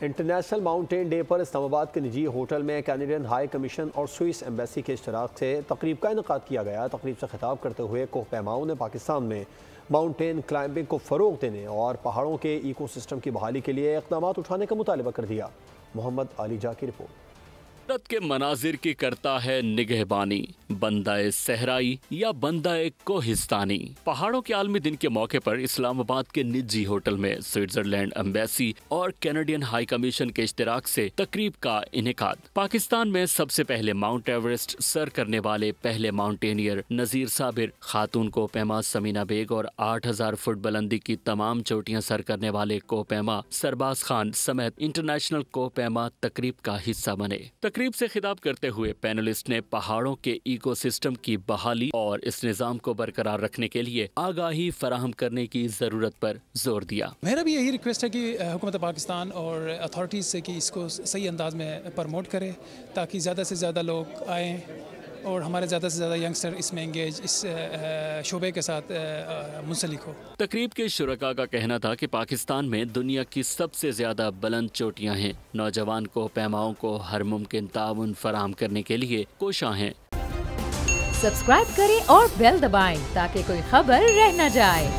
International mountain day پر اسلام آباد کے نجی ہوٹل میں کینیڈین ہائی کمیشن اور سوئس ایمبیسی کے اشتراک سے تقریب کا انعقاد کیا گیا۔ تقریب سے خطاب کرتے ہوئے کوہ پیماؤں نے پاکستان میں ماؤنٹین کلائمبنگ کو فروغ دینے اور پہاڑوں کے ایکو سسٹم کی بحالی کے لیے اقدامات اٹھانے کا مطالبہ کر دیا۔ محمد علی جا کی رپورٹ۔ قدرت کے مناظر کی کرتا ہے نگہبانی، بندہ صحرائی یا بندہ کوہستانی۔ پہاڑوں کے عالمی دن کے موقع پر اسلام آباد کے نجی ہوٹل میں سوئٹزرلینڈ ایمبیسی اور کینیڈین ہائی کمیشن کے اشتراک سے تقریب کا انعقاد۔ پاکستان میں سب سے پہلے ماؤنٹ ایوریسٹ سر کرنے والے پہلے ماؤنٹینئر نذیر صابر، خاتون کوہ پیما سمینہ بیگ اور 8000 فٹ بلندی کی تمام چوٹیاں سر کرنے والے کوہ پیما سرباز خان سمیت انٹرنیشنل کوہ پیما تقریب کا حصہ بنے۔ تقریب سے خطاب کرتے ہوئے پینلسٹ نے پہاڑوں کے ایکو سسٹم کی بحالی اور اس نظام کو برقرار رکھنے کے لیے آگاہی فراہم کرنے کی ضرورت پر زور دیا۔ میرا بھی یہی ریکویسٹ ہے کہ حکومت پاکستان اور اتھارٹیز سے کہ اس کو صحیح انداز میں پروموٹ کرے تاکہ زیادہ سے زیادہ لوگ آئیں اور ہمارے زیادہ سے زیادہ ینگسٹر اس میں انگیج، اس شعبے کے ساتھ منسلک ہو۔ تقریب کے شرکاء کا کہنا تھا کہ پاکستان میں دنیا کی سب سے زیادہ بلند چوٹیاں ہیں۔ نوجوان کوہ پیماؤں کو ہر ممکن تعاون فراہم کرنے کے لیے کوشاں ہیں۔ سبسکرائب کریں اور بیل دبائیں تاکہ کوئی خبر رہ نہ جائے۔